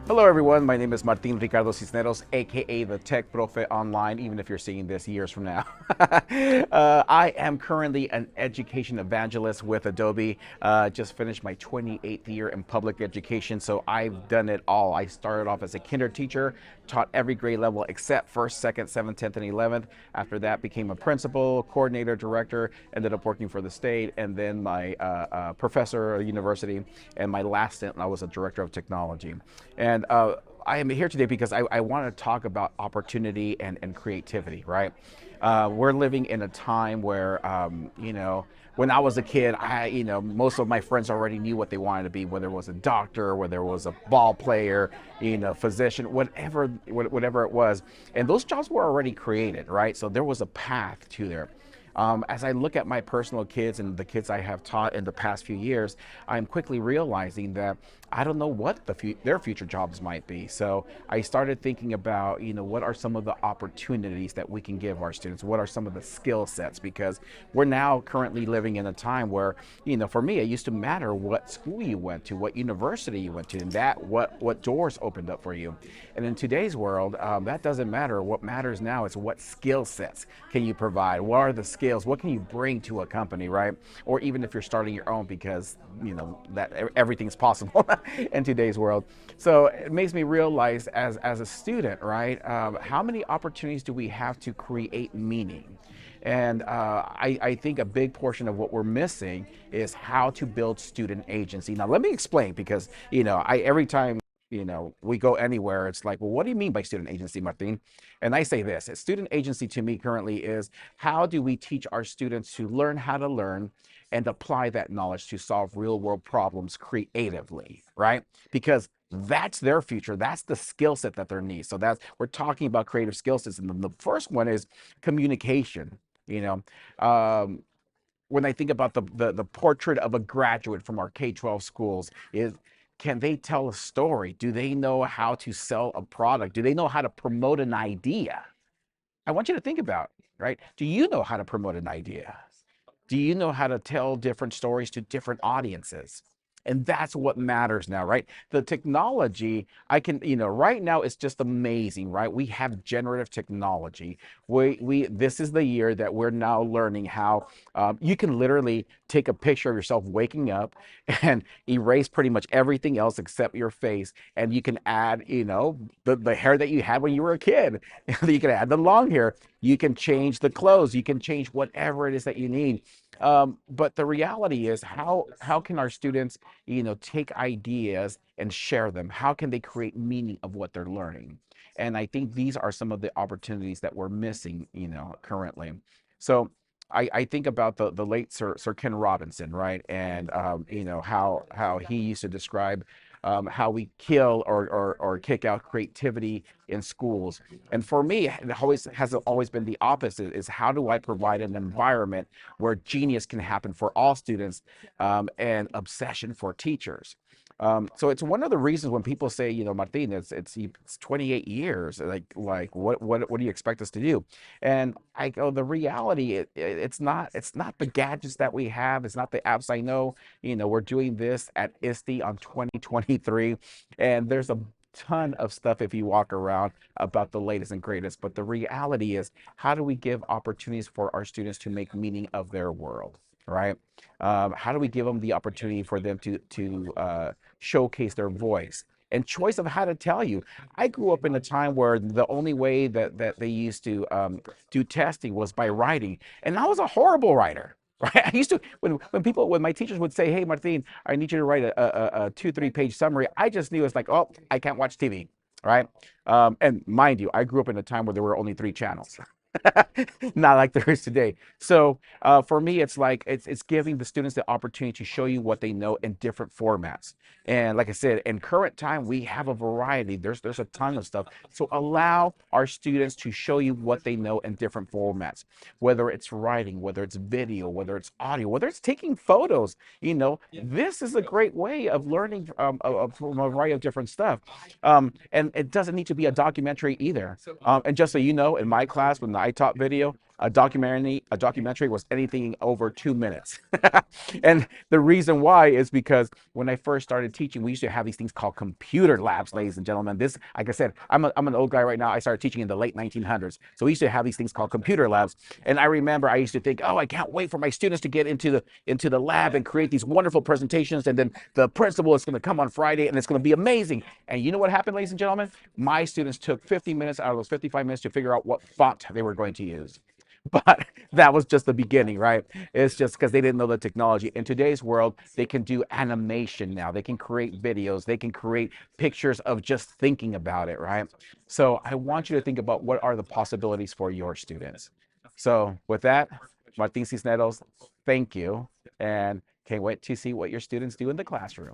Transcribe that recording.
Hello everyone, my name is Martin Ricardo Cisneros, aka the Tech Profe Online, even if you're seeing this years from now. I am currently an education evangelist with Adobe. Just finished my 28th year in public education, so I've done it all. I started off as a kinder teacher, taught every grade level except first, second, seventh, 10th, and 11th. After that, became a principal, coordinator, director, ended up working for the state, and then my professor at a university, and my last stint, I was a director of technology. And I am here today because I want to talk about opportunity and creativity, right? We're living in a time where, when I was a kid, most of my friends already knew what they wanted to be, whether it was a doctor, whether it was a ball player, physician, whatever it was. And those jobs were already created, right? So there was a path to there. As I look at my personal kids and the kids I have taught in the past few years, I'm quickly realizing that I don't know what their future jobs might be. So I started thinking about, what are some of the opportunities that we can give our students? What are some of the skill sets? Because we're now currently living in a time where, for me, it used to matter what school you went to, what university you went to, and what doors opened up for you. And in today's world, that doesn't matter. What matters now is what skill sets can you provide? What are the skills? What can you bring to a company, right? Or even if you're starting your own, because that everything's possible in today's world. So it makes me realize as a student, right? How many opportunities do we have to create meaning? And I think a big portion of what we're missing is how to build student agency. Now, let me explain, because every time we go anywhere, it's like, well, what do you mean by student agency, Martin? And I say this: student agency to me currently is, how do we teach our students to learn how to learn and apply that knowledge to solve real world problems creatively, right? Because that's their future. That's the skill set that they need. So we're talking about creative skill sets. And the first one is communication. When I think about the portrait of a graduate from our K-12 schools, is, can they tell a story? Do they know how to sell a product? Do they know how to promote an idea? I want you to think about, right? Do you know how to promote an idea? Do you know how to tell different stories to different audiences? And that's what matters now, right? The technology, right now it's just amazing, right? We have generative technology. This is the year that we're now learning how you can literally take a picture of yourself waking up and erase pretty much everything else except your face. And you can add, the hair that you had when you were a kid. You can add the long hair. You can change the clothes. You can change whatever it is that you need. But the reality is, how can our students, take ideas and share them? How can they create meaning of what they're learning? And I think these are some of the opportunities that we're missing, currently. So I think about the late Sir Ken Robinson, right? And how he used to describe how we kill or kick out creativity in schools. And for me, it has always been the opposite: is how do I provide an environment where genius can happen for all students, and obsession for teachers. So it's one of the reasons when people say, Martin, it's 28 years, like what do you expect us to do? And I go, the reality, it's not the gadgets that we have, it's not the apps. I know, we're doing this at ISTE on 2023, and there's a ton of stuff if you walk around about the latest and greatest. But the reality is, how do we give opportunities for our students to make meaning of their world, right? How do we give them the opportunity for them to showcase their voice and choice of how to tell you? I grew up in a time where the only way that they used to do testing was by writing, and I was a horrible writer. Right? I used to, when my teachers would say, "Hey, Martin, I need you to write a 2-3 page summary," I just knew it's like, oh, I can't watch TV, right? And mind you, I grew up in a time where there were only 3 channels. Not like there is today. So for me, it's like it's giving the students the opportunity to show you what they know in different formats. And like I said, in current time, we have a variety. There's a ton of stuff. So allow our students to show you what they know in different formats, whether it's writing, whether it's video, whether it's audio, whether it's taking photos. This is a great way of learning from a variety of different stuff. And it doesn't need to be a documentary either. And just so you know, in my class, when I taught video, A documentary was anything over 2 minutes. And the reason why is because when I first started teaching, we used to have these things called computer labs, ladies and gentlemen. This, like I said, I'm an old guy right now. I started teaching in the late 1900s. So we used to have these things called computer labs. And I remember I used to think, oh, I can't wait for my students to get into the lab and create these wonderful presentations. And then the principal is going to come on Friday and it's going to be amazing. And you know what happened, ladies and gentlemen? My students took 50 minutes out of those 55 minutes to figure out what font they were going to use. But that was just the beginning, right? It's just because they didn't know the technology. In today's world, they can do animation now. They can create videos. They can create pictures of just thinking about it, right? So I want you to think about what are the possibilities for your students. So with that, Martin Cisneros, thank you. And can't wait to see what your students do in the classroom.